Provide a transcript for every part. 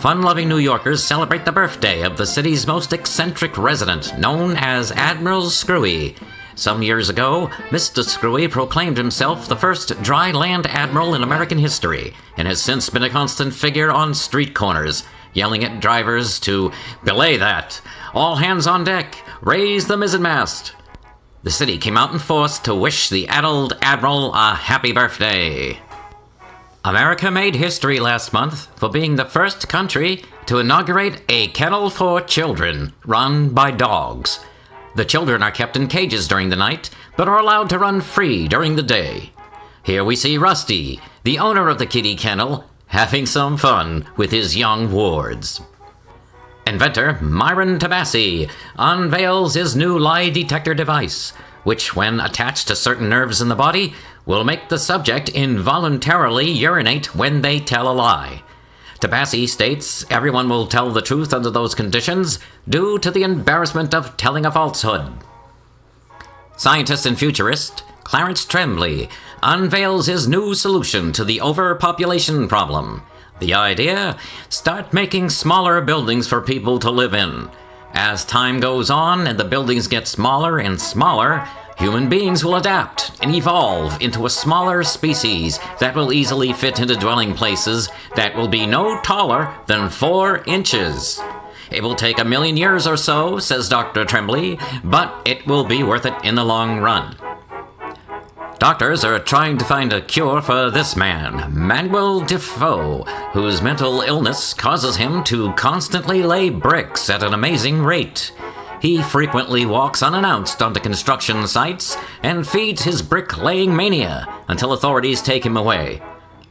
Fun-loving New Yorkers celebrate the birthday of the city's most eccentric resident, known as Admiral Screwy. Some years ago, Mr. Screwy proclaimed himself the first dry land admiral in American history, and has since been a constant figure on street corners, yelling at drivers to belay that, all hands on deck, raise the mizzenmast. The city came out in force to wish the addled admiral a happy birthday. America made history last month for being the first country to inaugurate a kennel for children run by dogs. The children are kept in cages during the night, but are allowed to run free during the day. Here we see Rusty, the owner of the kitty kennel, having some fun with his young wards. Inventor Myron Tabassi unveils his new lie detector device, which, when attached to certain nerves in the body, will make the subject involuntarily urinate when they tell a lie. Tabassi states everyone will tell the truth under those conditions due to the embarrassment of telling a falsehood. Scientist and futurist Clarence Tremblay unveils his new solution to the overpopulation problem. The idea? Start making smaller buildings for people to live in. As time goes on and the buildings get smaller and smaller, human beings will adapt and evolve into a smaller species that will easily fit into dwelling places that will be no taller than 4 inches. It will take 1,000,000 years or so, says Dr. Tremblay, but it will be worth it in the long run. Doctors are trying to find a cure for this man, Manuel Defoe, whose mental illness causes him to constantly lay bricks at an amazing rate. He frequently walks unannounced onto construction sites and feeds his bricklaying mania until authorities take him away.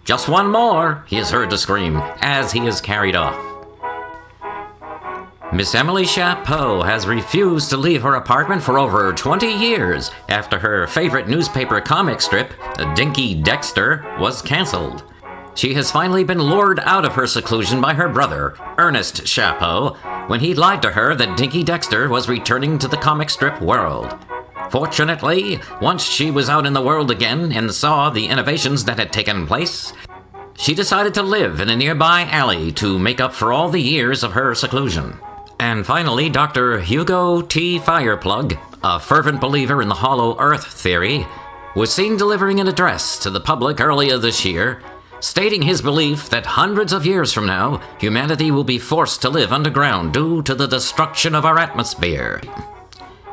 "Just one more," he is heard to scream as he is carried off. Miss Emily Chapeau has refused to leave her apartment for over 20 years after her favorite newspaper comic strip, Dinky Dexter, was canceled. She has finally been lured out of her seclusion by her brother, Ernest Chapeau, when he lied to her that Dinky Dexter was returning to the comic strip world. Fortunately, once she was out in the world again and saw the innovations that had taken place, she decided to live in a nearby alley to make up for all the years of her seclusion. And finally, Dr. Hugo T. Fireplug, a fervent believer in the hollow earth theory, was seen delivering an address to the public earlier this year, stating his belief that hundreds of years from now, humanity will be forced to live underground due to the destruction of our atmosphere.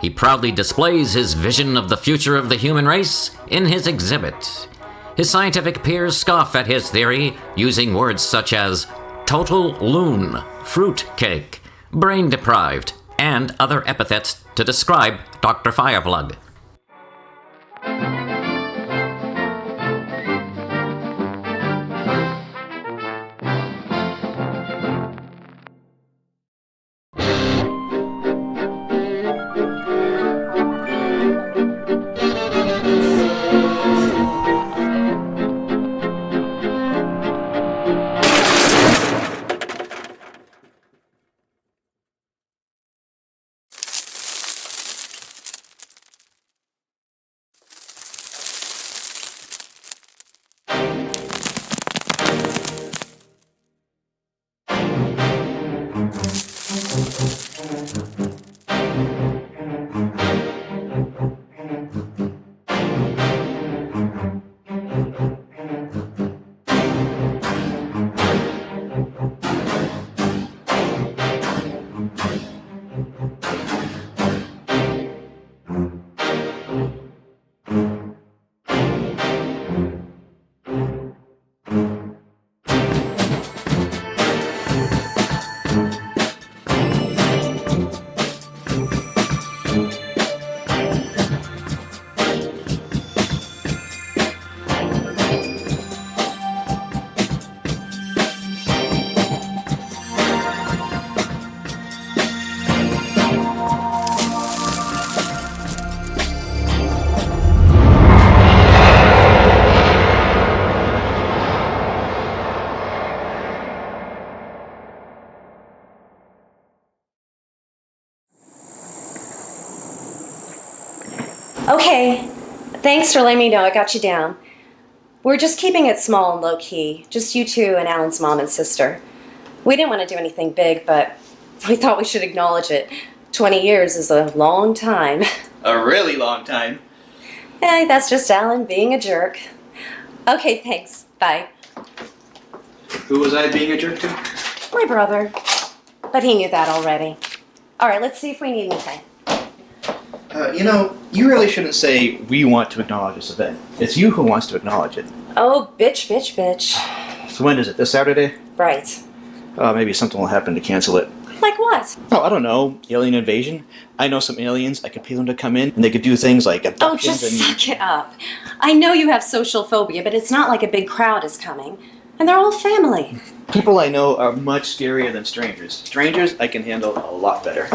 He proudly displays his vision of the future of the human race in his exhibit. His scientific peers scoff at his theory, using words such as total loon, fruitcake, brain-deprived, and other epithets to describe Dr. Fireplug. Okay, thanks for letting me know I got you down. We're just keeping it small and low-key, just you two and Alan's mom and sister. We didn't want to do anything big, but we thought we should acknowledge it. 20 years is a long time. A really long time. Hey, that's just Alan being a jerk. Okay, thanks. Bye. Who was I being a jerk to? My brother. But he knew that already. All right, let's see if we need anything. You really shouldn't say we want to acknowledge this event. It's you who wants to acknowledge it. Oh, bitch. So when is it? This Saturday? Right. Maybe something will happen to cancel it. Like what? Oh, I don't know. Alien invasion? I know some aliens. I could pay them to come in, and they could do things like Oh, abductions just suck it up. I know you have social phobia, but it's not like a big crowd is coming. And they're all family. People I know are much scarier than strangers. Strangers I can handle a lot better.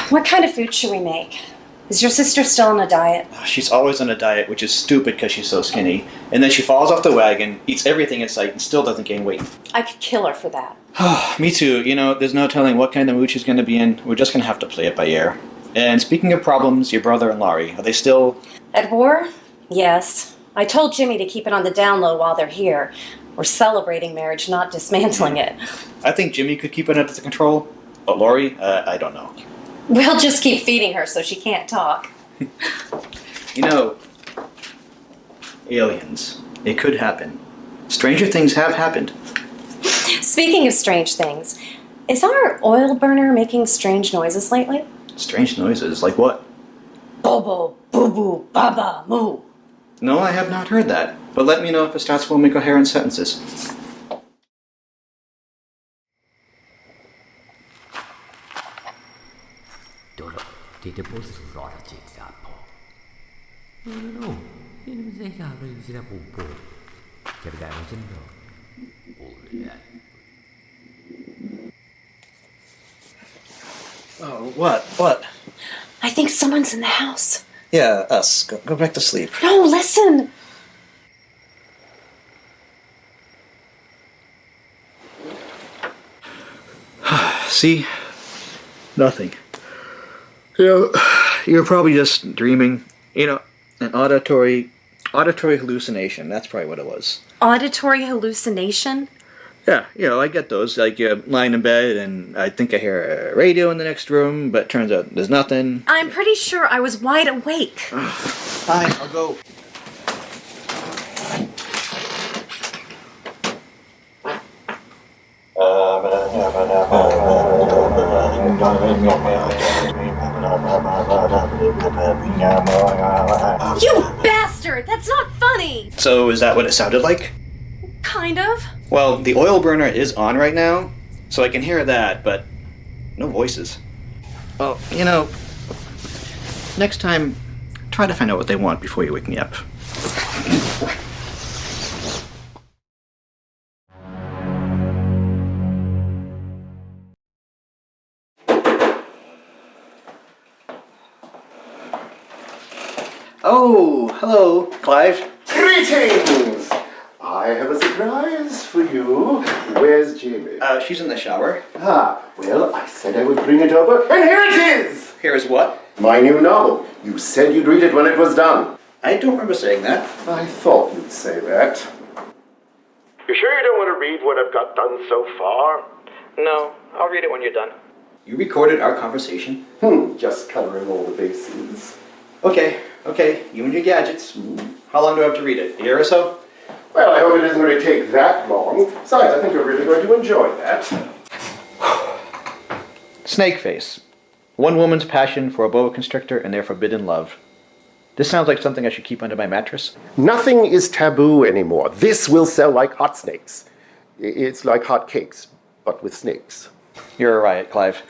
What kind of food should we make? Is your sister still on a diet? She's always on a diet, which is stupid because she's so skinny. And then she falls off the wagon, eats everything in sight, and still doesn't gain weight. I could kill her for that. Me too. There's no telling what kind of mood she's going to be in. We're just going to have to play it by ear. And speaking of problems, your brother and Laurie, are they still... At war? Yes. I told Jimmy to keep it on the down low while they're here. We're celebrating marriage, not dismantling it. I think Jimmy could keep it under control. But Laurie, I don't know. We'll just keep feeding her so she can't talk. Aliens. It could happen. Stranger things have happened. Speaking of strange things, is our oil burner making strange noises lately? Strange noises? Like what? Bobo, boo-boo, baba, moo. No, I have not heard that. But let me know if it starts forming coherent sentences. Oh, what? I think someone's in the house. Yeah, us. Go back to sleep. No, listen. See? Nothing. You're probably just dreaming. An auditory hallucination. That's probably what it was. Auditory hallucination? Yeah, I get those. Like, you're lying in bed, and I think I hear a radio in the next room, but it turns out there's nothing. I'm pretty sure I was wide awake. Fine, I'll go. You bastard! That's not funny! So, is that what it sounded like? Kind of. Well, the oil burner is on right now, so I can hear that, but no voices. Well, next time, try to find out what they want before you wake me up. Oh, hello, Clive. Greetings! I have a surprise for you. Where's Jamie? She's in the shower. Well, I said I would bring it over, and here it is! Here is what? My new novel. You said you'd read it when it was done. I don't remember saying that. I thought you'd say that. You sure you don't want to read what I've got done so far? No, I'll read it when you're done. You recorded our conversation? Just covering all the bases. Okay, you and your gadgets. How long do I have to read it? A year or so? Well, I hope it isn't going to take that long. Besides, I think you're really going to enjoy that. Snakeface. One woman's passion for a boa constrictor and their forbidden love. This sounds like something I should keep under my mattress. Nothing is taboo anymore. This will sell like hot snakes. It's like hot cakes, but with snakes. You're right, Clive.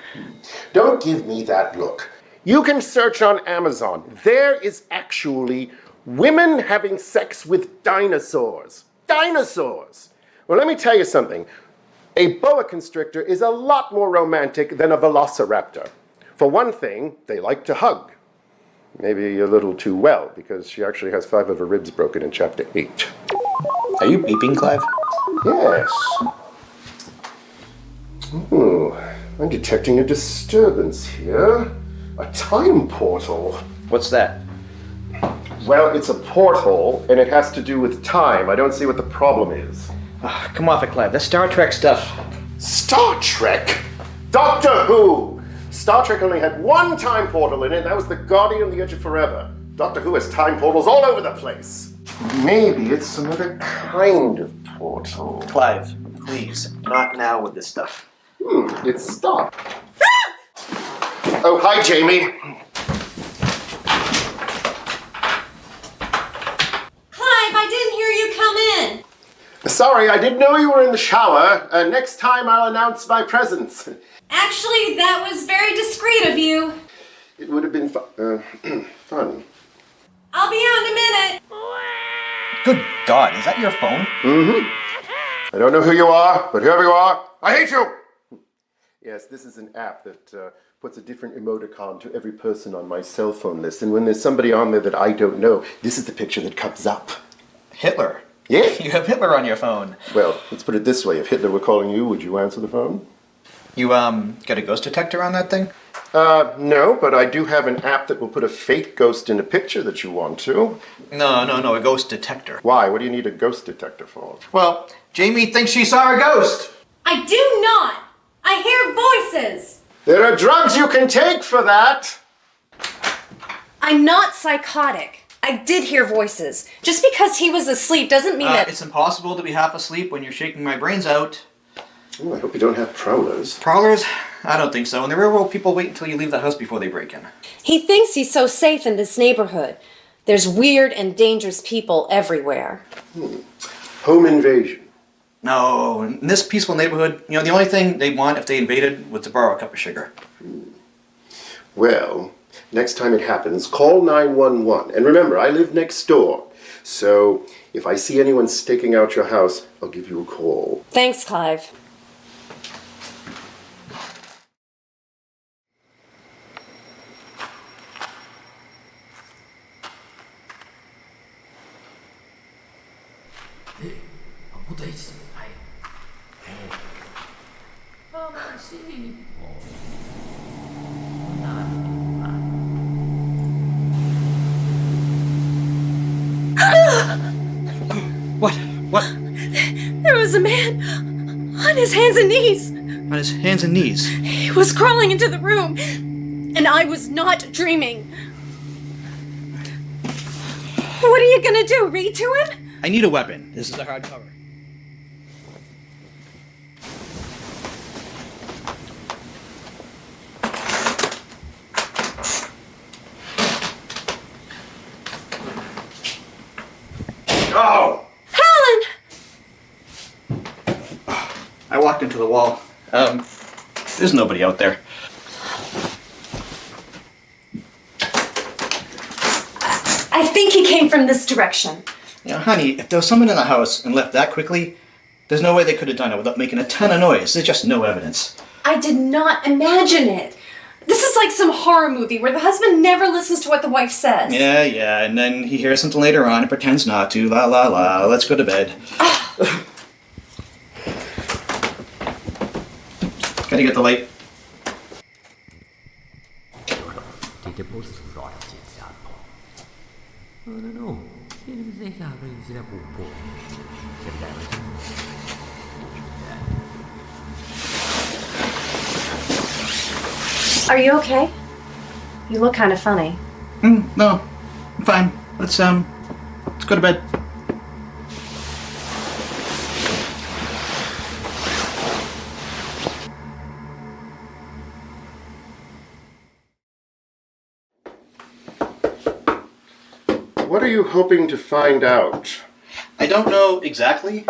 Don't give me that look. You can search on Amazon. There is actually women having sex with dinosaurs. Dinosaurs! Well, let me tell you something. A boa constrictor is a lot more romantic than a velociraptor. For one thing, they like to hug. Maybe a little too well, because she actually has 5 of her ribs broken in chapter 8. Are you beeping, Clive? Yes. I'm detecting a disturbance here. A time portal. What's that? Well, it's a portal, and it has to do with time. I don't see what the problem is. Come off it, Clive. That's Star Trek stuff. Star Trek? Doctor Who! Star Trek only had one time portal in it, and that was the Guardian of the Edge of Forever. Doctor Who has time portals all over the place. Maybe it's some other kind of portal. Clive, please, not now with this stuff. It stopped. Oh, hi, Jamie. Clive, I didn't hear you come in. Sorry, I didn't know you were in the shower. Next time I'll announce my presence. Actually, that was very discreet of you. It would have been fun. I'll be out in a minute. Good God, is that your phone? I don't know who you are, but whoever you are, I hate you! Yes, this is an app that puts a different emoticon to every person on my cell phone list, and when there's somebody on there that I don't know, this is the picture that comes up. Hitler. Yeah? You have Hitler on your phone. Well, let's put it this way. If Hitler were calling you, would you answer the phone? You, got a ghost detector on that thing? No, but I do have an app that will put a fake ghost in a picture that you want to. No, a ghost detector. Why? What do you need a ghost detector for? Well, Jamie thinks she saw a ghost. I do not. I hear voices. There are drugs you can take for that! I'm not psychotic. I did hear voices. Just because he was asleep doesn't mean that... It's impossible to be half asleep when you're shaking my brains out. Oh, I hope you don't have prowlers. Prowlers? I don't think so. In the real world, people wait until you leave the house before they break in. He thinks he's so safe in this neighborhood. There's weird and dangerous people everywhere. Home invasion. No, in this peaceful neighborhood, the only thing they'd want if they invaded was to borrow a cup of sugar. Well, next time it happens, call 911. And remember, I live next door. So if I see anyone staking out your house, I'll give you a call. Thanks, Clive. What? There was a man on his hands and knees. On his hands and knees. He was crawling into the room, and I was not dreaming. What are you gonna do? Read to him? I need a weapon. This is a hard cover. Oh! Helen! I walked into the wall. There's nobody out there. I think he came from this direction. Honey, if there was someone in the house and left that quickly, there's no way they could have done it without making a ton of noise. There's just no evidence. I did not imagine it. This is like some horror movie where the husband never listens to what the wife says. Yeah, and then he hears something later on and pretends not to. La la la, let's go to bed. Gotta get the light. Are you okay? You look kind of funny. No, I'm fine. Let's go to bed. What are you hoping to find out? I don't know exactly,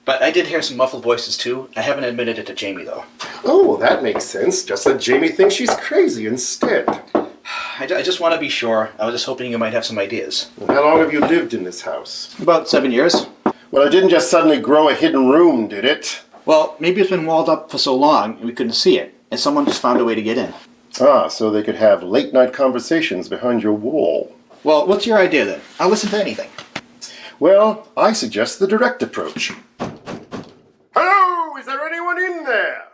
but I did hear some muffled voices too. I haven't admitted it to Jamie though. Oh, well, that makes sense. Just let Jamie think she's crazy instead. I just want to be sure. I was just hoping you might have some ideas. How long have you lived in this house? About 7 years. Well, it didn't just suddenly grow a hidden room, did it? Well, maybe it's been walled up for so long and we couldn't see it, and someone just found a way to get in. Ah, so they could have late-night conversations behind your wall. Well, what's your idea then? I'll listen to anything. Well, I suggest the direct approach. Hello! Is there anyone in there?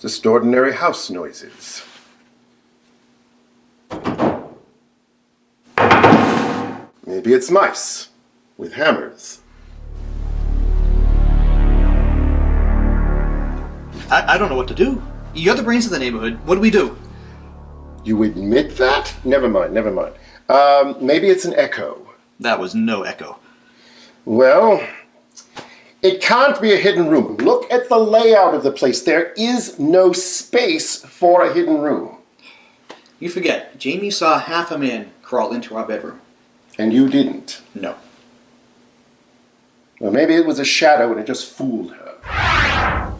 Just ordinary house noises. Maybe it's mice with hammers. I don't know what to do. You're the brains of the neighborhood. What do we do? You admit that? Never mind. Maybe it's an echo. That was no echo. Well, it can't be a hidden room. Look at the layout of the place. There is no space for a hidden room. You forget, Jamie saw half a man crawl into our bedroom. And you didn't. No. Well, maybe it was a shadow and it just fooled her.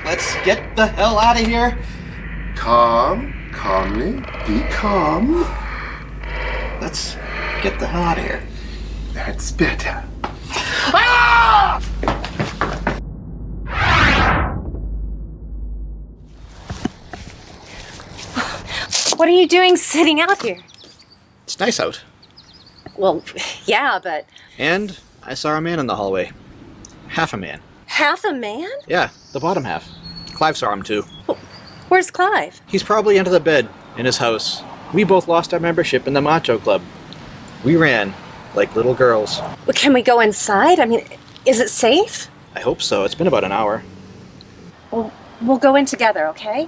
Let's get the hell out of here. Calmly, be calm. Let's get the hell out of here. That's better. What are you doing sitting out here? It's nice out. Well, yeah, but And I saw a man in the hallway. Half a man. half a man? Yeah, the bottom half. Clive saw him too. Where's Clive? He's probably under the bed in his house. We both lost our membership in the Macho Club. We ran like little girls. Well, can we go inside? I mean, is it safe? I hope so. It's been about an hour. Well, we'll go in together, okay?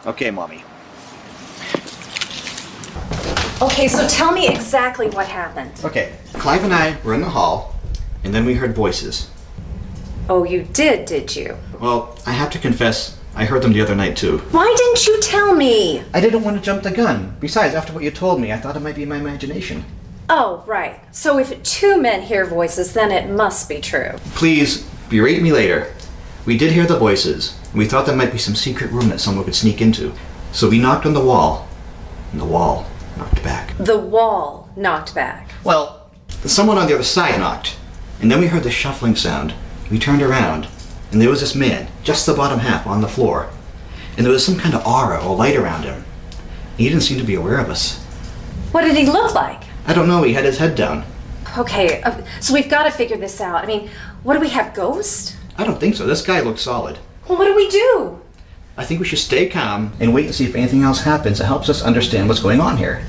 Okay, Mommy. Okay, so tell me exactly what happened. Okay, Clive and I were in the hall, and then we heard voices. Oh, you did you? Well, I have to confess, I heard them the other night too. Why didn't you tell me? I didn't want to jump the gun. Besides, after what you told me, I thought it might be my imagination. Oh, right. So if two men hear voices, then it must be true. Please, berate me later. We did hear the voices, and we thought there might be some secret room that someone could sneak into. So we knocked on the wall, and the wall knocked back. The wall knocked back. Well, someone on the other side knocked, and then we heard the shuffling sound. We turned around, and there was this man, just the bottom half, on the floor. And there was some kind of aura or light around him. He didn't seem to be aware of us. What did he look like? I don't know, he had his head down. Okay, so we've got to figure this out. I mean, what do we have, ghosts? I don't think so, this guy looked solid. Well, what do we do? I think we should stay calm and wait and see if anything else happens that helps us understand what's going on here.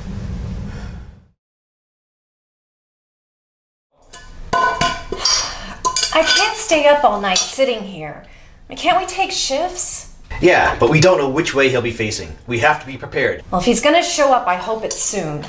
I can't stay up all night sitting here. I mean, can't we take shifts? Yeah, but we don't know which way he'll be facing. We have to be prepared. Well, if he's gonna show up, I hope it's soon.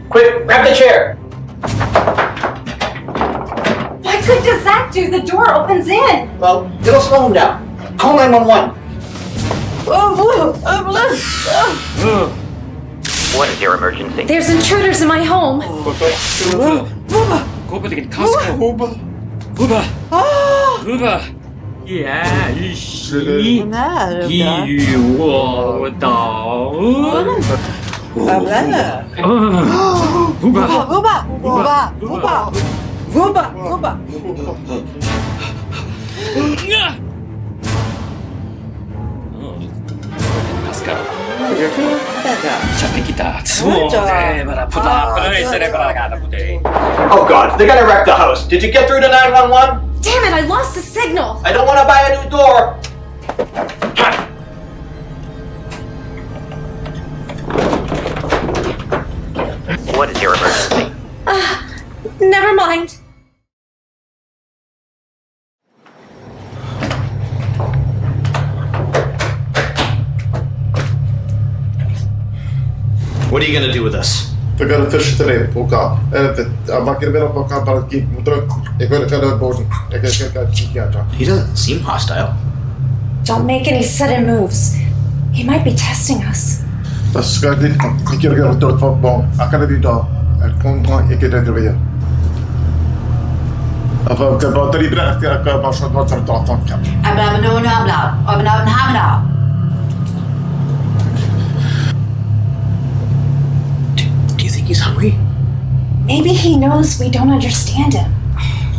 Quick, grab the chair! What good does that do? The door opens in. Well, it'll slow him down. Call 911. What is your emergency? There's intruders in my home. 고바에게 가스코 고바 야 이씨 이워다 가스카 잡히기다 Oh god, they're gonna wreck the house. Did you get through to 911? Damn it, I lost the signal. I don't want to buy a new door. What is your emergency? Never mind. What are you gonna do with us? We gaan het tussen erin, elkaar. Maak je er wel op elkaar, maar ik moet druk. Ik wil het boden. Ik ga het He doesn't seem hostile. Don't make any sudden moves. He might be testing us. Tas skaidri, kira tot bon. Akala dito. Kung ikita dito. Apa ka ba tari bra ka ba shot wat tot. Do you think he's hungry? Maybe he knows we don't understand him.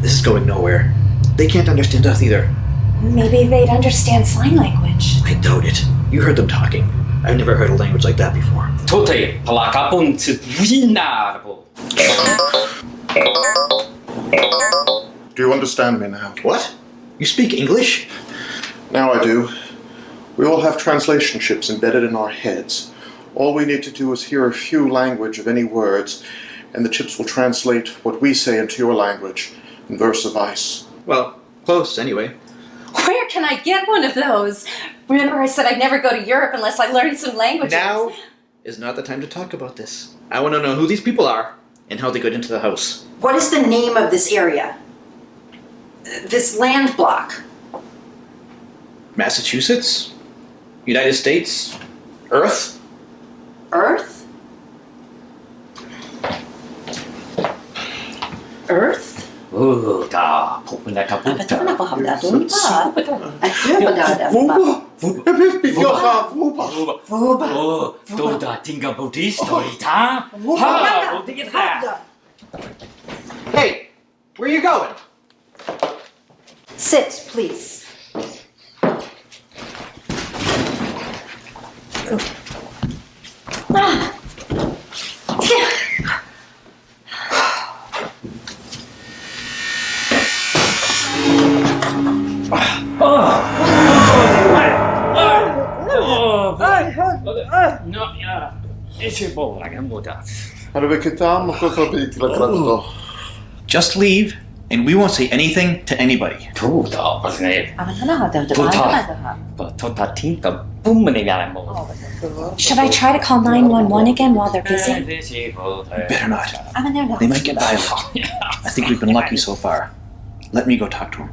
This is going nowhere. They can't understand us either. Maybe they'd understand sign language. I doubt it. You heard them talking. I've never heard a language like that before. Tote, palakapon to vinarbo. Do you understand me now? What? You speak English? Now I do. We all have translation chips embedded in our heads. All we need to do is hear a few language of any words, and the chips will translate what we say into your language in VersaVice. Well, close anyway. Where can I get one of those? Remember I said I'd never go to Europe unless I learned some languages. Now is not the time to talk about this. I want to know who these people are and how they got into the house. What is the name of this area? This land block? Massachusetts? United States? Earth? Earth? Earth? Buddha, Buddha. Oh, Buddha, tinga Buddhist story, ta? Ha, Buddha. Hey, where are you going? Sit, please. No, yeah. It's a bowl like a Buddha. Just leave, and we won't say anything to anybody. Buddha, wasn't Buddha, tinka boom. Should I try to call 911 again while they're busy? Better not. They might get violent. I think we've been lucky so far. Let me go talk to him.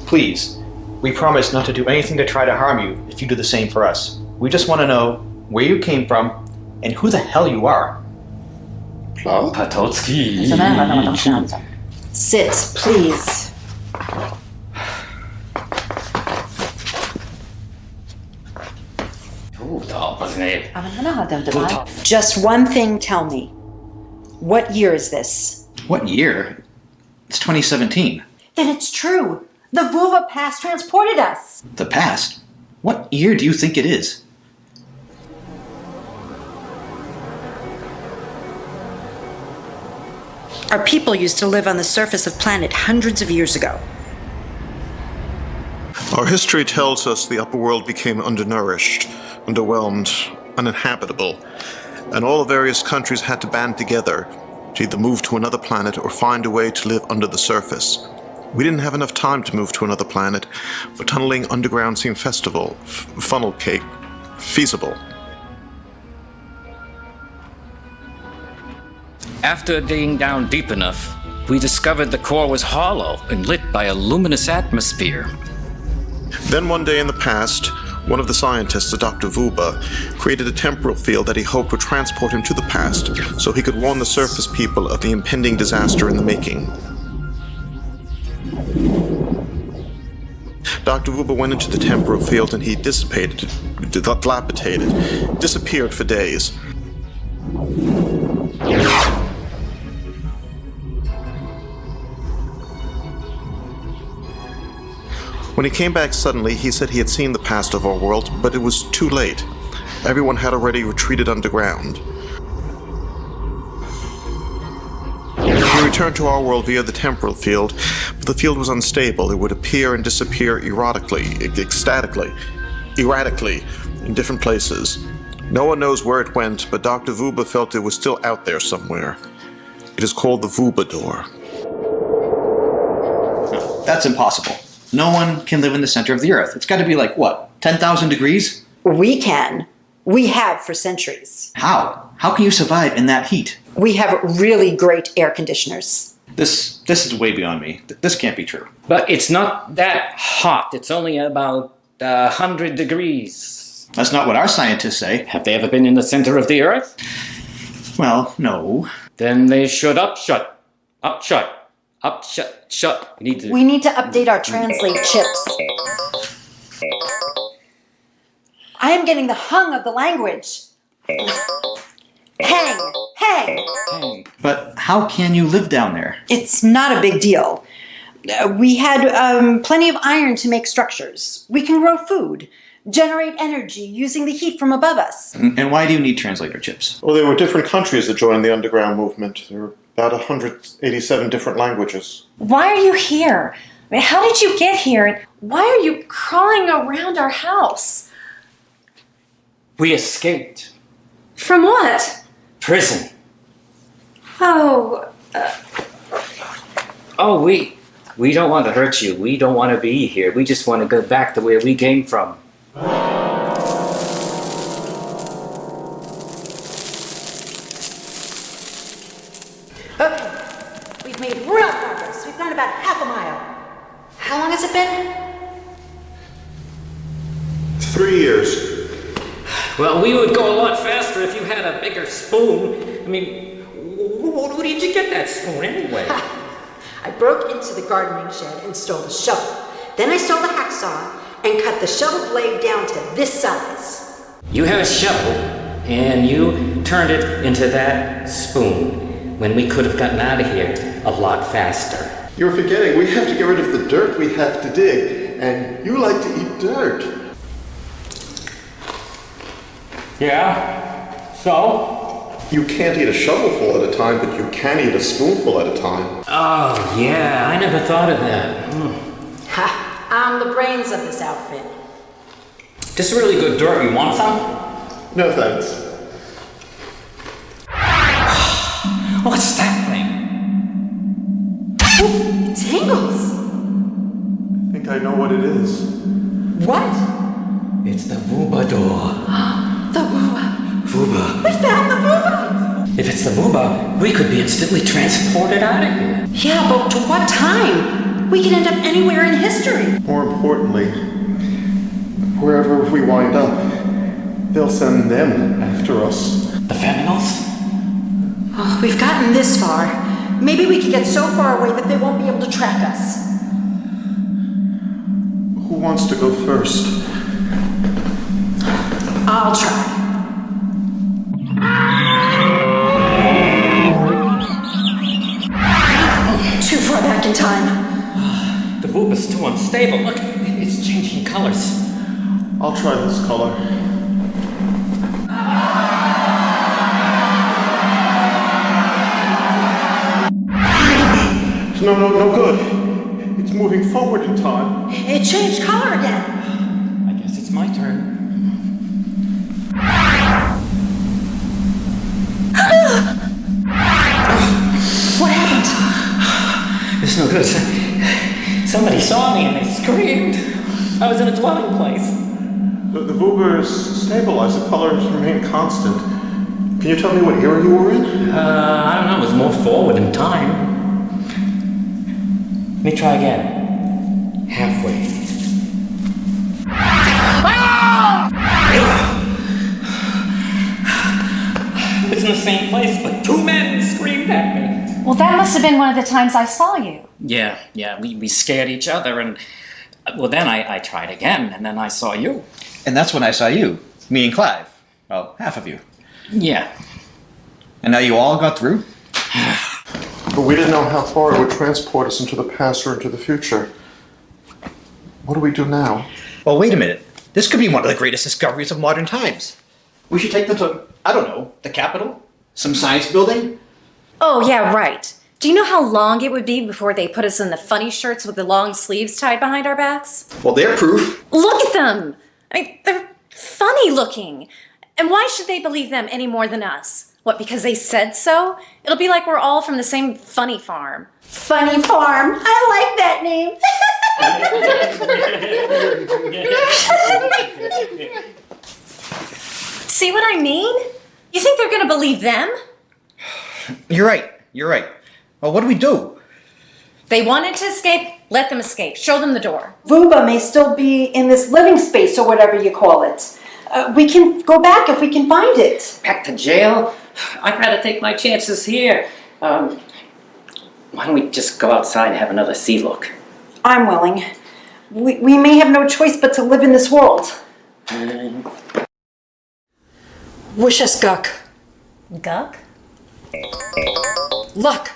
Please, we promise not to do anything to try to harm you if you do the same for us. We just want to know where you came from and who the hell you are. Patotski. Sit, please. Buddha, wasn't Just one thing, tell me. What year is this? What year? It's 2017. Then it's true. The Vuva Pass transported us. The past? What year do you think it is? Our people used to live on the surface of planet hundreds of years ago. Our history tells us the upper world became undernourished, underwhelmed, uninhabitable, and all the various countries had to band together to either move to another planet or find a way to live under the surface. We didn't have enough time to move to another planet, but tunneling underground seemed funnel cake, feasible. After digging down deep enough, we discovered the core was hollow and lit by a luminous atmosphere. Then one day in the past, one of the scientists, Dr. Vuba, created a temporal field that he hoped would transport him to the past so he could warn the surface people of the impending disaster in the making. Dr. Vuba went into the temporal field and he dilapidated, disappeared for days. When he came back suddenly, he said he had seen the past of our world, but it was too late. Everyone had already retreated underground. He returned to our world via the temporal field, but the field was unstable. It would appear and disappear erratically, in different places. No one knows where it went, but Dr. Vuba felt it was still out there somewhere. It is called the Vuba Door. That's impossible. No one can live in the center of the Earth. It's got to be like, what, 10,000 degrees? We can. We have for centuries. How? How can you survive in that heat? We have really great air conditioners. This is way beyond me. This can't be true. But it's not that hot. It's only about 100 degrees. That's not what our scientists say. Have they ever been in the center of the Earth? Well, no. Then they should shut. We need to... We need to update our translate chips. I am getting the hung of the language. Hang! Hey. But how can you live down there? It's not a big deal. We had plenty of iron to make structures. We can grow food, generate energy using the heat from above us. And why do you need translator chips? Well, there were different countries that joined the underground movement. There were about 187 different languages. Why are you here? I mean, how did you get here? And why are you crawling around our house? We escaped. From what? Prison. Oh, Oh, we don't want to hurt you. We don't want to be here. We just want to go back to where we came from. Okay, we've made real progress. We've gone about half a mile. How long has it been? 3 years. Well, we would go a lot faster if you had a bigger spoon. I mean, where did you get that spoon anyway? I broke into the gardening shed and stole the shovel. Then I stole the hacksaw and cut the shovel blade down to this size. You had a shovel, and you turned it into that spoon when we could have gotten out of here a lot faster. You're forgetting, we have to get rid of the dirt we have to dig, and you like to eat dirt. Yeah? So? You can't eat a shovelful at a time, but you can eat a spoonful at a time. Oh, yeah, I never thought of that. Ha! I'm the brains of this outfit. This is really good dirt. You want some? No thanks. What's that thing? It tingles! I think I know what it is. What? It's the Vuba door. The Woowa. Vuba. We found the Woowa! If it's the Vuba, we could be instantly transported out of here. Yeah, but to what time? We could end up anywhere in history. More importantly, wherever we wind up, they'll send them after us. The Feminals? Oh, we've gotten this far. Maybe we could get so far away that they won't be able to track us. Who wants to go first? I'll try. Too far back in time. The Vuba's too unstable. Look, it's changing colors. I'll try this color. No good. It's moving forward in time. It changed color again. I guess it's my turn. What happened? It's no good. Somebody saw me and they screamed. I was in a dwelling place. The Vuba is stabilized. The colors remain constant. Can you tell me what era you were in? I don't know. It was more forward in time. Let me try again. Halfway. I was in the same place, but two men screamed at me. well, that must have been one of the times I saw you. Yeah, we scared each other, and well, then I tried again, and then I saw you. And that's when I saw you, me and Clive. Well, half of you. Yeah. And now you all got through? But we didn't know how far it would transport us into the past or into the future. What do we do now? Well, wait a minute. This could be one of the greatest discoveries of modern times. We should take them to, I don't know, the Capitol? Some science building? Oh, yeah, right. Do you know how long it would be before they put us in the funny shirts with the long sleeves tied behind our backs? Well, they're proof. Look at them! I mean, they're funny looking. And why should they believe them any more than us? What, because they said so? It'll be like we're all from the same funny farm. Funny farm. I like that name. See what I mean? You think they're gonna believe them? You're right. Well, what do we do? They wanted to escape, let them escape. Show them the door. Vuba may still be in this living space or whatever you call it. We can go back if we can find it. Back to jail? I'd rather take my chances here. Why don't we just go outside and have another sea look? I'm willing. We may have no choice but to live in this world. Wish us Guk. Guk? Luck.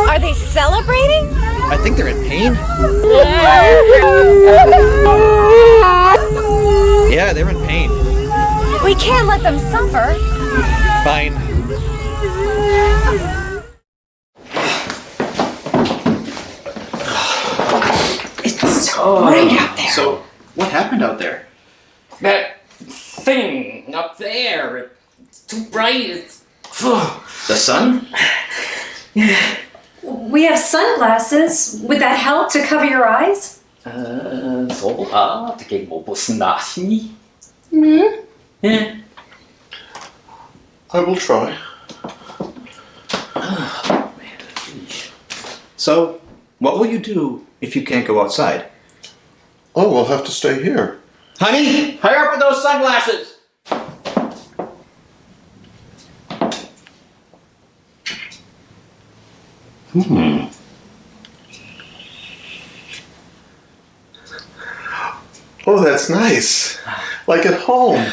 Are they celebrating? I think they're in pain. Yeah, they're in pain. We can't let them suffer. Fine. It's so bright out there. So, what happened out there? That thing up there, it's too bright. It's... The sun? We have sunglasses. Would that help to cover your eyes? そうだ、되게 뭐 무슨 나시니? 예. I will try. So, what will you do if you can't go outside? Oh, we'll have to stay here. Honey, hurry up with those sunglasses! Oh, that's nice. Like at home.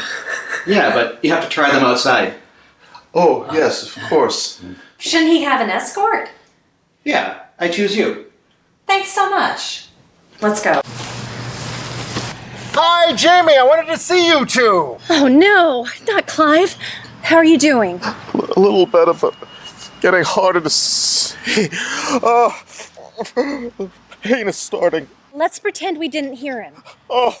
Yeah, but you have to try them outside. Oh, yes, of course. Shouldn't he have an escort? Yeah, I choose you. Thanks so much. Let's go. Hi, Jamie. I wanted to see you two. Oh no, not Clive. How are you doing? A little better, but getting harder to see. Oh, the pain is starting. Let's pretend we didn't hear him. Oh,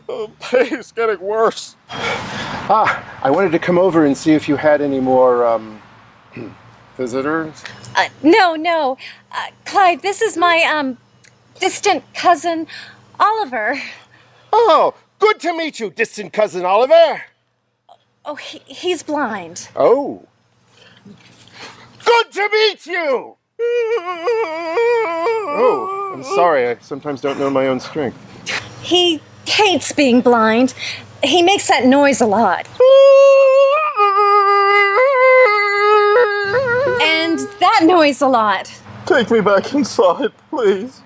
the pain is getting worse. I wanted to come over and see if you had any more visitors. No. Clive, this is my, distant cousin, Oliver. Oh, good to meet you, distant cousin Oliver. Oh, he's blind. Oh. Good to meet you! Oh, I'm sorry. I sometimes don't know my own strength. He hates being blind. He makes that noise a lot. And that noise a lot. Take me back inside, please.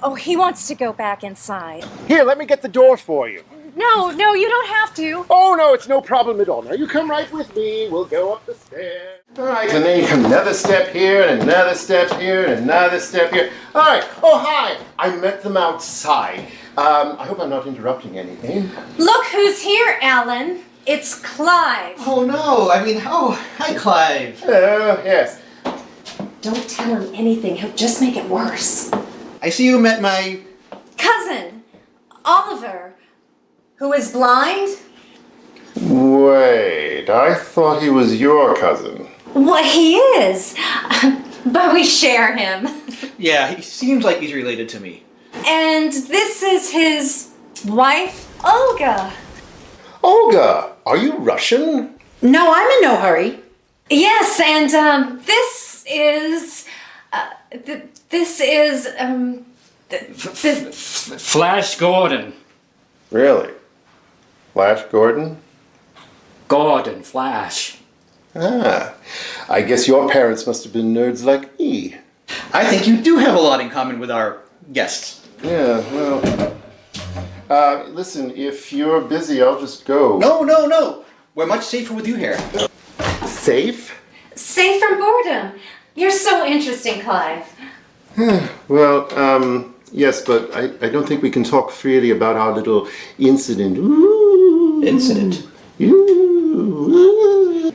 Oh, he wants to go back inside. Here, let me get the door for you. No, you don't have to. Oh, no, it's no problem at all. Now, you come right with me. We'll go up the stairs. All right, and then you come another step here, and another step here, and another step here. All right. Oh, hi. I met them outside. I hope I'm not interrupting anything. Look who's here, Alan. It's Clive. Oh no, hi Clive. Oh, yes. Don't tell him anything. He'll just make it worse. I see you met my... Cousin, Oliver, who is blind. Wait, I thought he was your cousin. Well, he is. But we share him. Yeah, he seems like he's related to me. And this is his wife, Olga. Olga, are you Russian? No, I'm in no hurry. Yes, and this is Flash Gordon. Really? Flash Gordon? Gordon, Flash. Ah, I guess your parents must have been nerds like me. I think you do have a lot in common with our guests. Yeah, well... listen, if you're busy, I'll just go. No. We're much safer with you here. Safe? safe from boredom. You're so interesting, Clive. Well, yes, but I don't think we can talk freely about our little incident. Ooh. Incident? Ooh.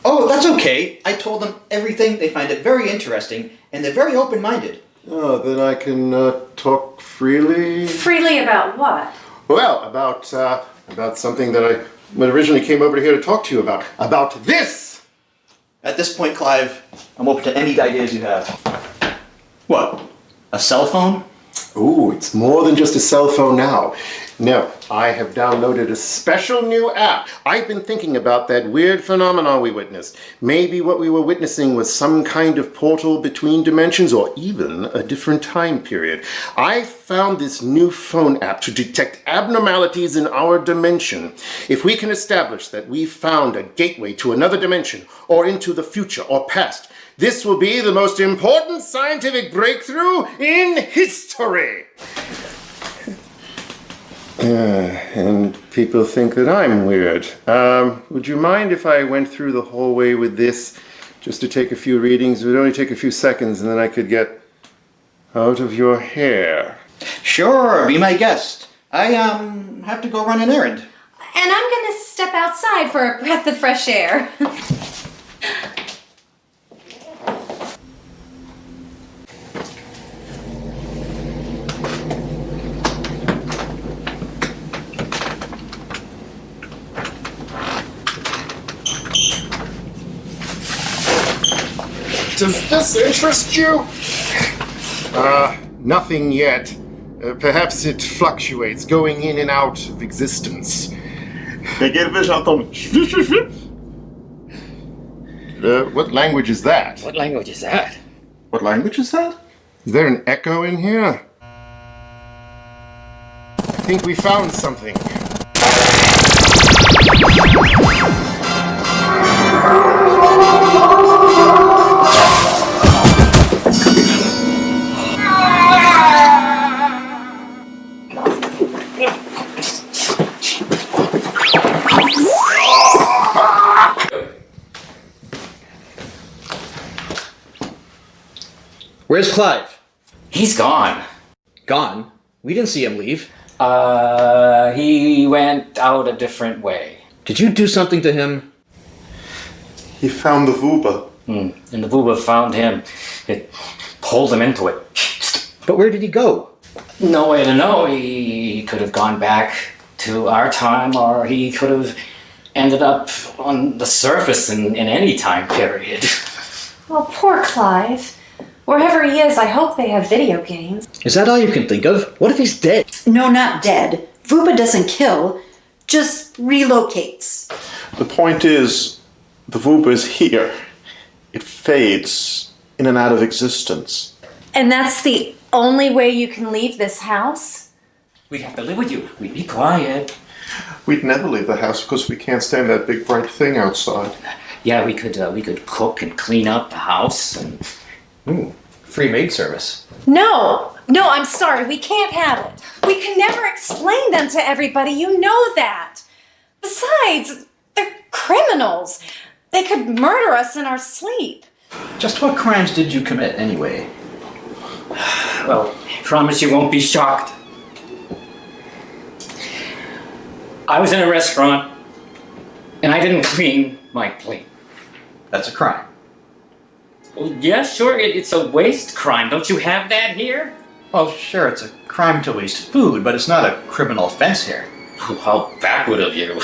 Oh, that's okay. I told them everything. They find it very interesting, and they're very open-minded. Oh, then I can talk freely? Freely about what? Well, about something that I originally came over here to talk to you about. About this! At this point, Clive, I'm open to any ideas you have. What? A cell phone? Ooh, it's more than just a cell phone now. No, I have downloaded a special new app. I've been thinking about that weird phenomenon we witnessed. Maybe what we were witnessing was some kind of portal between dimensions or even a different time period. I found this new phone app to detect abnormalities in our dimension. If we can establish that we found a gateway to another dimension or into the future or past, this will be the most important scientific breakthrough in history. And people think that I'm weird. Would you mind if I went through the hallway with this just to take a few readings? It would only take a few seconds and then I could get out of your hair. Sure, be my guest. I have to go run an errand. And I'm gonna step outside for a breath of fresh air. Does this interest you? Nothing yet. Perhaps it fluctuates, going in and out of existence. What language is that? What language is that? What language is that? Is there an echo in here? I think we found something. Where's Clive? He's gone. Gone? We didn't see him leave. He went out a different way. Did you do something to him? He found the Vuba. And the Vuba found him. It pulled him into it. But where did he go? No way to know. He could have gone back to our time, or he could have ended up on the surface in any time period. Well, poor Clive. Wherever he is, I hope they have video games. Is that all you can think of? What if he's dead? No, not dead. Vuba doesn't kill, just relocates. The point is, the Vuba is here. It fades in and out of existence. And that's the only way you can leave this house? We'd have to live with you. We'd be quiet. We'd never leave the house because we can't stand that big bright thing outside. Yeah, we could cook and clean up the house and... Ooh, free maid service. No, I'm sorry. We can't have it. We can never explain them to everybody. You know that. Besides, they're criminals. They could murder us in our sleep. Just what crimes did you commit, anyway? Well, I promise you won't be shocked. I was in a restaurant, and I didn't clean my plate. That's a crime. Well, yeah, sure, it's a waste crime. Don't you have that here? Well, sure, it's a crime to waste food, but it's not a criminal offense here. Oh, how backward of you.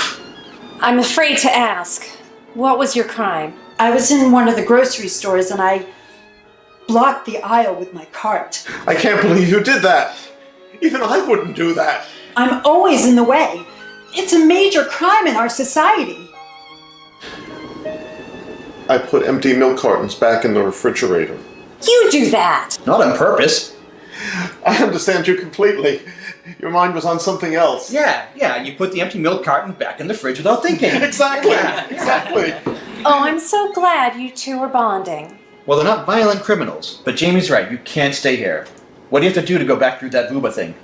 I'm afraid to ask. What was your crime? I was in one of the grocery stores and I blocked the aisle with my cart. I can't believe you did that. Even I wouldn't do that. I'm always in the way. It's a major crime in our society. I put empty milk cartons back in the refrigerator. You do that. Not on purpose. I understand you completely. Your mind was on something else. Yeah, you put the empty milk carton back in the fridge without thinking. Exactly, exactly. Oh, I'm so glad you two are bonding. Well, they're not violent criminals, but Jamie's right, you can't stay here. What do you have to do to go back through that Vuba thing?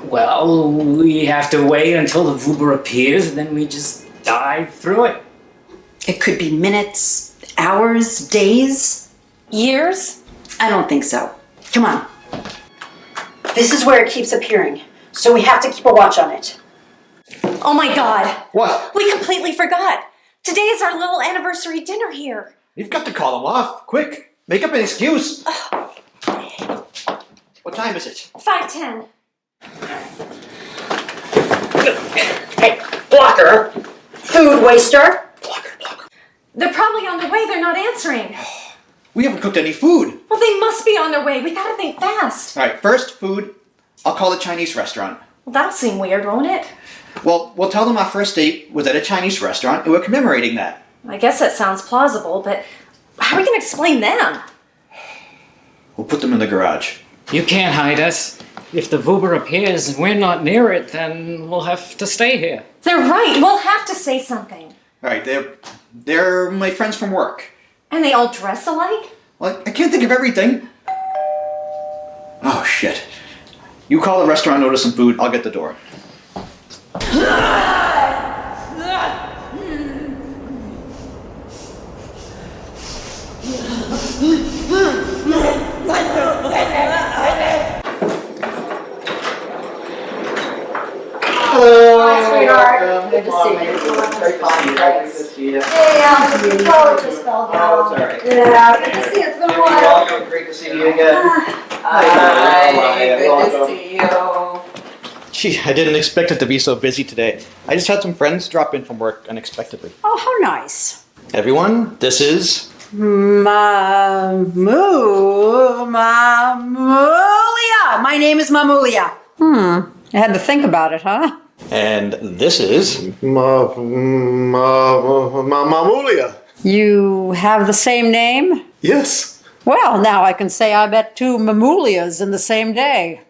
Well, we have to wait until the Vuba appears, and then we just dive through it. It could be minutes, hours, days. Years? I don't think so. Come on. This is where it keeps appearing, so we have to keep a watch on it. Oh my God. What? We completely forgot. Today is our little anniversary dinner here. You've got to call them off. Quick, make up an excuse. What time is it? 5:10. Hey, blocker! Food waster! They're probably on their way. They're not answering. We haven't cooked any food. Well, they must be on their way. We gotta think fast. All right, first, food. I'll call the Chinese restaurant. Well, that'll seem weird, won't it? Well, we'll tell them our first date was at a Chinese restaurant and we're commemorating that. I guess that sounds plausible, but how are we going to explain them? We'll put them in the garage. You can't hide us. If the Vuber appears and we're not near it, then we'll have to stay here. They're right. We'll have to say something. All right, they're my friends from work. And they all dress alike? Well, I can't think of everything. Oh, shit. You call the restaurant, order some food, I'll get the door. Hello. Hi, sweetheart. Good to see you. Great to see you. Hey, Alan. Oh, it just fell down. Oh, it's all right. Yeah, good to see you. It's been a while. Welcome. Great to see you again. Hi, good to see you. Gee, I didn't expect it to be so busy today. I just had some friends drop in from work unexpectedly. Oh, how nice. Everyone, this is... Mamulia. My name is Mamulia. I had to think about it, huh? And this is... Mamulia. You have the same name? Yes. Well, now I can say I met two Mamulias in the same day.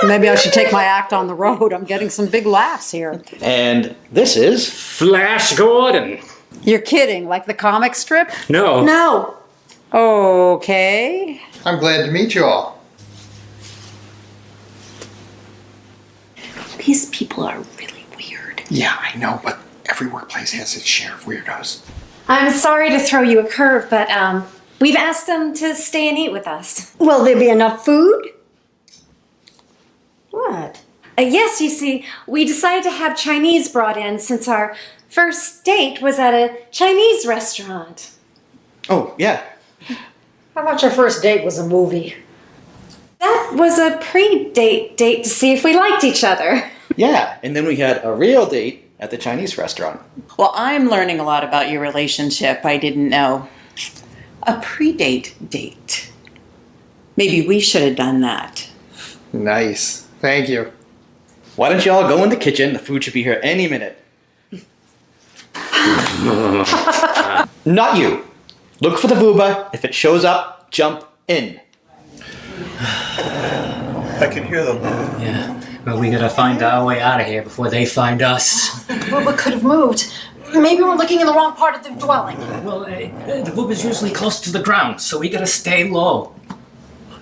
Maybe I should take my act on the road. I'm getting some big laughs here. And this is... Flash Gordon. You're kidding, like the comic strip? No. No. Okay. I'm glad to meet you all. These people are really weird. Yeah, I know, but every workplace has its share of weirdos. I'm sorry to throw you a curve, but we've asked them to stay and eat with us. Will there be enough food? What? Yes, you see, we decided to have Chinese brought in since our first date was at a Chinese restaurant. Oh, yeah. How about your first date was a movie? That was a pre-date date to see if we liked each other. Yeah, and then we had a real date at the Chinese restaurant. Well, I'm learning a lot about your relationship I didn't know. A pre-date date. Maybe we should have done that. Nice. Thank you. Why don't you all go in the kitchen? The food should be here any minute. Not you. Look for the Vuba. If it shows up, jump in. I can hear them. Yeah. Well, we gotta find our way out of here before they find us. Bubba could have moved. Maybe we're looking in the wrong part of the dwelling. Well, the Vuber's usually close to the ground, so we gotta stay low.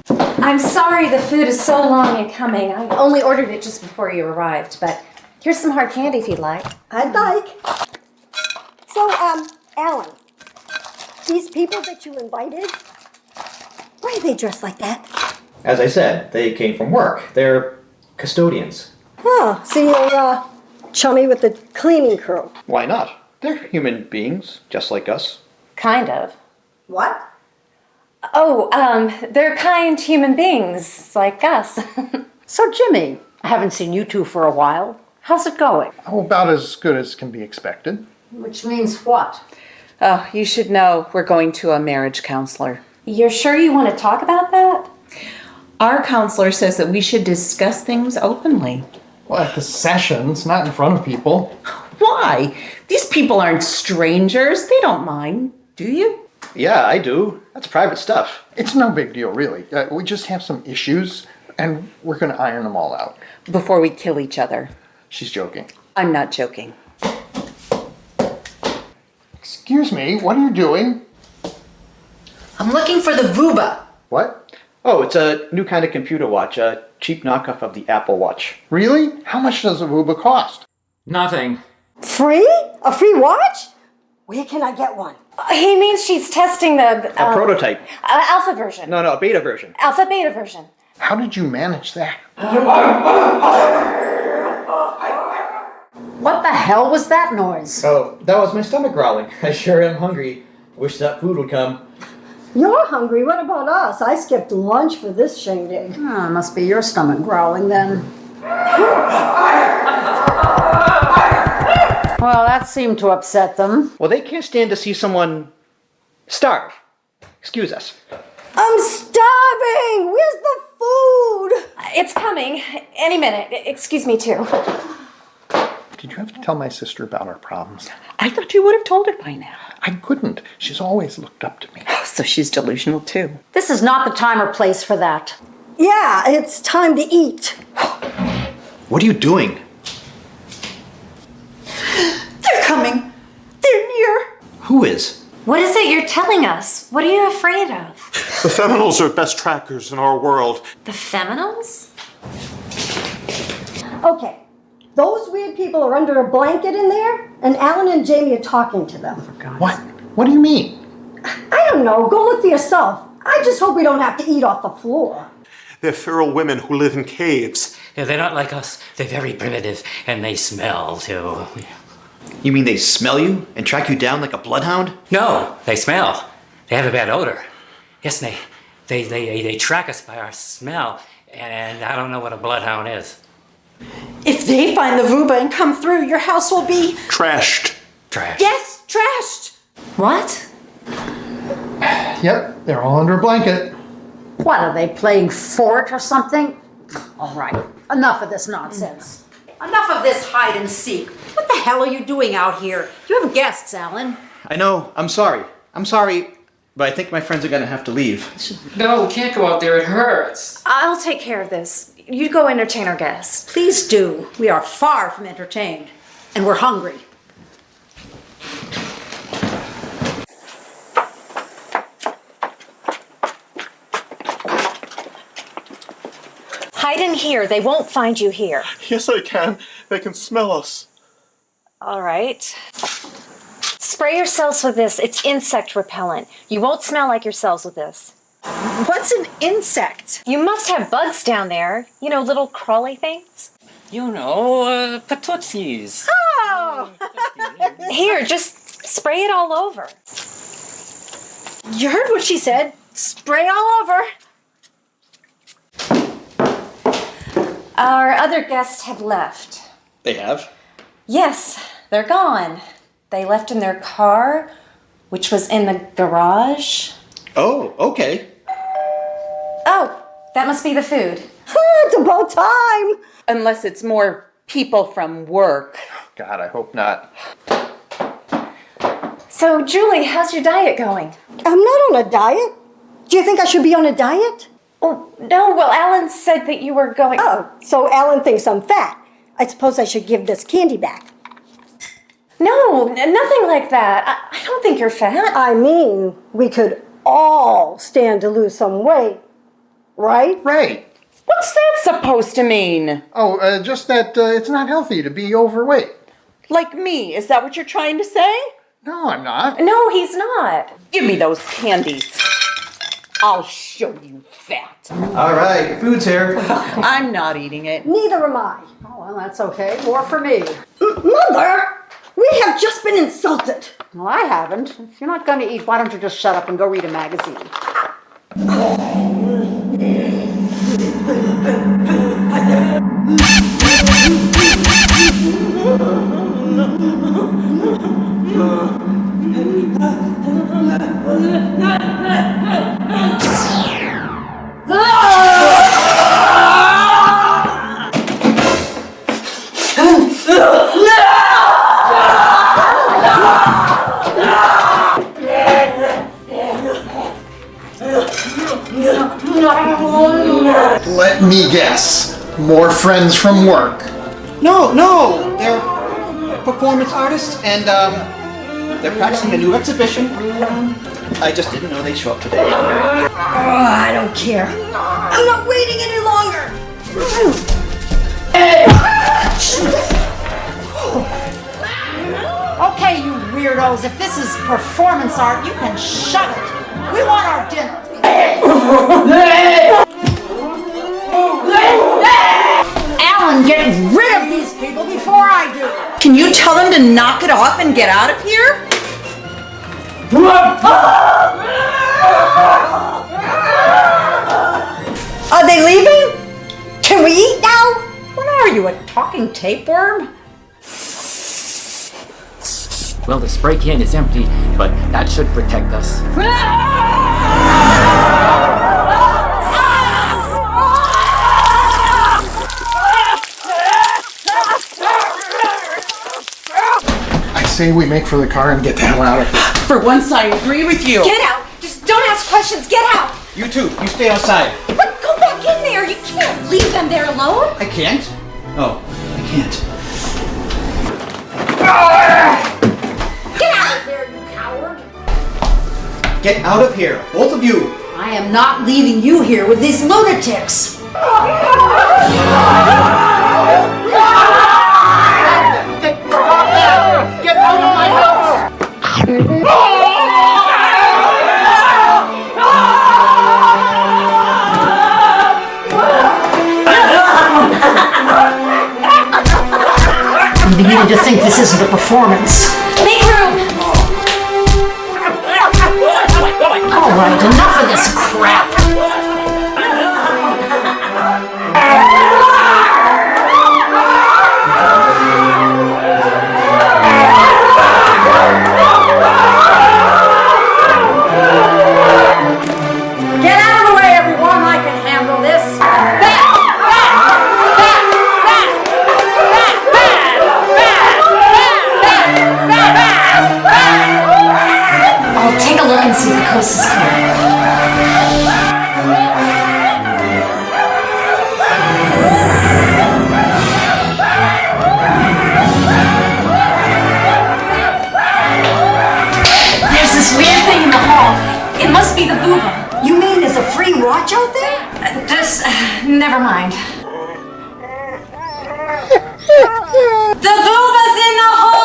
I'm sorry the food is so long in coming. I only ordered it just before you arrived, but here's some hard candy if you'd like. I'd like. So, Alan, these people that you invited, why are they dressed like that? As I said, they came from work. They're custodians. Oh, so you're, chummy with the cleaning crew. Why not? They're human beings, just like us. Kind of. What? Oh, they're kind human beings like us. So, Jimmy, I haven't seen you two for a while. How's it going? Oh, about as good as can be expected. Which means what? Oh, you should know we're going to a marriage counselor. You're sure you want to talk about that? Our counselor says that we should discuss things openly. Well, at the sessions, not in front of people. Why? These people aren't strangers. They don't mind, do you? Yeah, I do. That's private stuff. It's no big deal, really. We just have some issues, and we're going to iron them all out. Before we kill each other. She's joking. I'm not joking. Excuse me, what are you doing? I'm looking for the Vuba. What? Oh, it's a new kind of computer watch, a cheap knockoff of the Apple Watch. Really? How much does a Vuba cost? Nothing. Free? A free watch? Where can I get one? He means she's testing the A prototype. alpha version. No, a beta version. Alpha beta version. How did you manage that? What the hell was that noise? Oh, that was my stomach growling. I sure am hungry. Wish that food would come. You're hungry. What about us? I skipped lunch for this shindig. Oh, must be your stomach growling then. Well, that seemed to upset them. Well, they can't stand to see someone starve. Excuse us. I'm starving! Where's the food? It's coming. Any minute. Excuse me, too. Did you have to tell my sister about our problems? I thought you would have told her by now. I couldn't. She's always looked up to me. So she's delusional too. This is not the time or place for that. Yeah, it's time to eat. What are you doing? They're coming. They're near. Who is? What is it you're telling us? What are you afraid of? The Feminals are best trackers in our world. The Feminals? Okay, those weird people are under a blanket in there, and Alan and Jamie are talking to them. What? What do you mean? I don't know. Go look for yourself. I just hope we don't have to eat off the floor. They're feral women who live in caves. Yeah, they're not like us. They're very primitive, and they smell too. You mean they smell you and track you down like a bloodhound? No, they smell. They have a bad odor. Yes, they track us by our smell, and I don't know what a bloodhound is. If they find the Vuba and come through, your house will be... Trashed. Trash. Yes, trashed. What? Yep, they're all under a blanket. What, are they playing fort or something? All right, enough of this nonsense. Enough of this hide and seek. What the hell are you doing out here? You have guests, Alan. I know. I'm sorry. I'm sorry, but I think my friends are gonna have to leave. No, we can't go out there. It hurts. I'll take care of this. You go entertain our guests. Please do. We are far from entertained. And we're hungry. Hide in here. They won't find you here. Yes, I can. They can smell us. All right. Spray yourselves with this. It's insect repellent. You won't smell like yourselves with this. What's an insect? You must have bugs down there. You know, little crawly things. You know, patootsies. Oh! Here, just spray it all over. You heard what she said. Spray all over. Our other guests have left. They have? Yes, they're gone. They left in their car, which was in the garage. Oh, okay. Oh, that must be the food. It's about time. Unless it's more people from work. God, I hope not. So, Julie, how's your diet going? I'm not on a diet. Do you think I should be on a diet? Oh, no, well, Alan said that you were going... Oh, so Alan thinks I'm fat. I suppose I should give this candy back. No, nothing like that. I don't think you're fat. I mean, we could all stand to lose some weight, right? Right. What's that supposed to mean? Oh, just that it's not healthy to be overweight. Like me, is that what you're trying to say? No, I'm not. No, he's not. Give me those candies. I'll show you fat. All right, food's here. I'm not eating it. Neither am I. Oh, well, that's okay. More for me. Mother, we have just been insulted. Well, I haven't. If you're not going to eat, why don't you just shut up and go read a magazine? Let me guess. More friends from work. No, they're performance artists, and they're practicing a new exhibition. I just didn't know they'd show up today. Oh, I don't care. I'm not waiting any longer. Okay, you weirdos, if this is performance art, you can shut it. We want our dinner. Alan, get rid of these people before I do. Can you tell them to knock it off and get out of here? Are they leaving? Can we eat now? What are you, a talking tapeworm? Well, the spray can is empty, but that should protect us. say we make for the car and get the hell out of here. For once, I agree with you. Get out! Just don't ask questions. Get out! You too. You stay outside. But go back in there. You can't leave them there alone. I can't. Oh, I can't. Get out of there, you coward! Get out of here, both of you. I am not leaving you here with these lunatics. Get out of my house! I'm beginning to think this isn't a performance. Make room! All right, enough of this crap. Get out of the way, everyone. I can handle this. I'll take a look and see if the coast is clear. There's this weird thing in the hall. It must be the Vuba. You mean there's a free watch out there? Never mind. The Vuba's in the hall!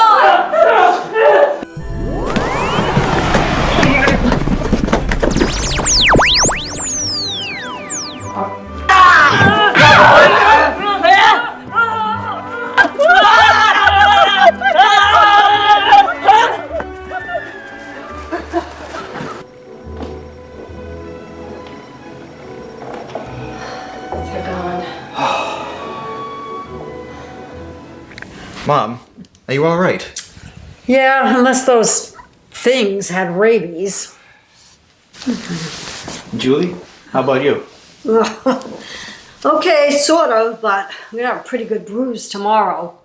They're gone. Mom, are you all right? Yeah, unless those things had rabies. Julie, how about you? Okay, sort of, but I'm gonna have a pretty good bruise tomorrow.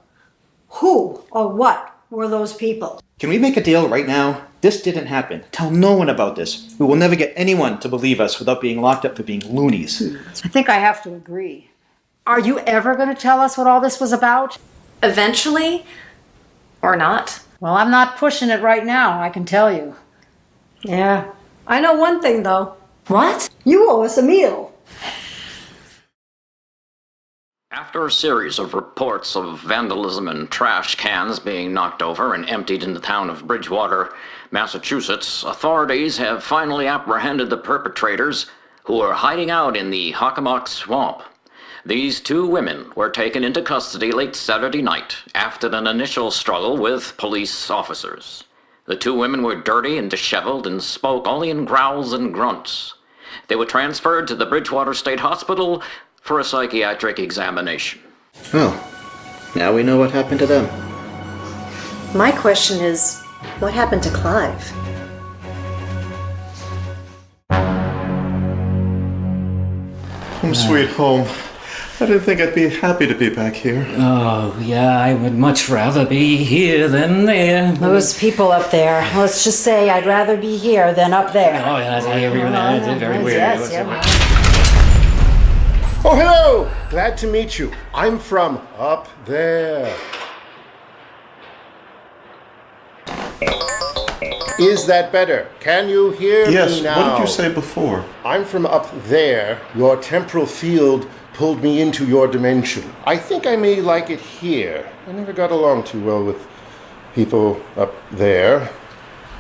Who or what were those people? Can we make a deal right now? This didn't happen. Tell no one about this. We will never get anyone to believe us without being locked up for being loonies. I think I have to agree. Are you ever going to tell us what all this was about? Eventually, or not. Well, I'm not pushing it right now, I can tell you. Yeah, I know one thing though. What? You owe us a meal. After a series of reports of vandalism and trash cans being knocked over and emptied in the town of Bridgewater, Massachusetts, authorities have finally apprehended the perpetrators who are hiding out in the Hockomock Swamp. These two women were taken into custody late Saturday night after an initial struggle with police officers. The two women were dirty and disheveled and spoke only in growls and grunts. They were transferred to the Bridgewater State Hospital for a psychiatric examination. Oh, now we know what happened to them. My question is, what happened to Clive? Home sweet home. I didn't think I'd be happy to be back here. Oh, yeah, I would much rather be here than there. Those people up there, let's just say I'd rather be here than up there. Oh, yeah, I agree with that. It's very weird. Yes, yeah. Oh, hello! Glad to meet you. I'm from up there. Is that better? Can you hear Yes, me now? what did you say before? I'm from up there. Your temporal field pulled me into your dimension. I think I may like it here. I never got along too well with people up there.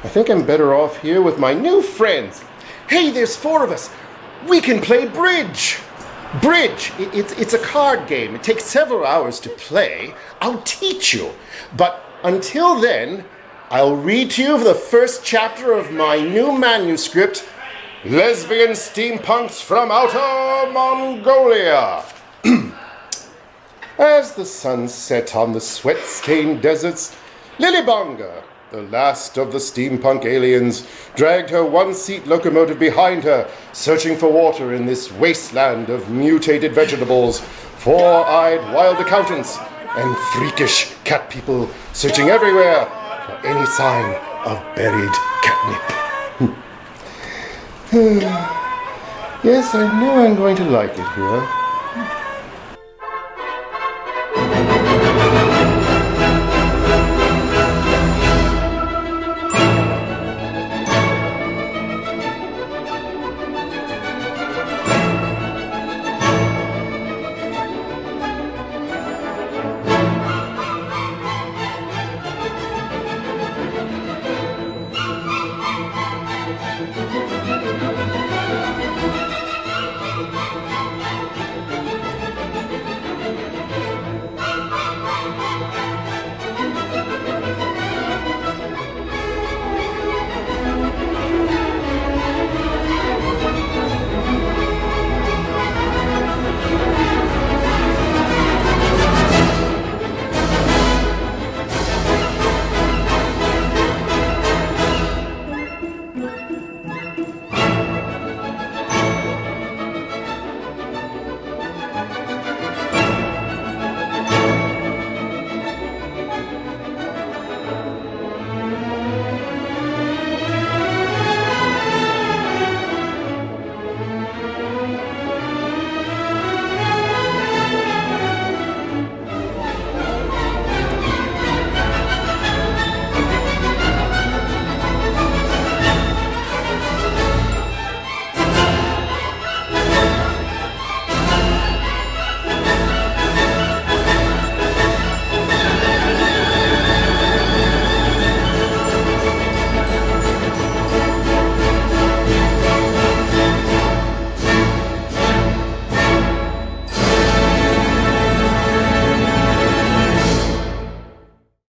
I think I'm better off here with my new friends. Hey, there's 4 of us. We can play bridge. Bridge, it's a card game. It takes several hours to play. I'll teach you. But until then, I'll read to you the first chapter of my new manuscript, Lesbian Steampunks from Outer Mongolia. As the sun set on the sweat-stained deserts, Lilibonga, the last of the steampunk aliens, dragged her one-seat locomotive behind her, searching for water in this wasteland of mutated vegetables, four-eyed wild accountants, and freakish cat people searching everywhere for any sign of buried catnip. Yes, I know I'm going to like it here.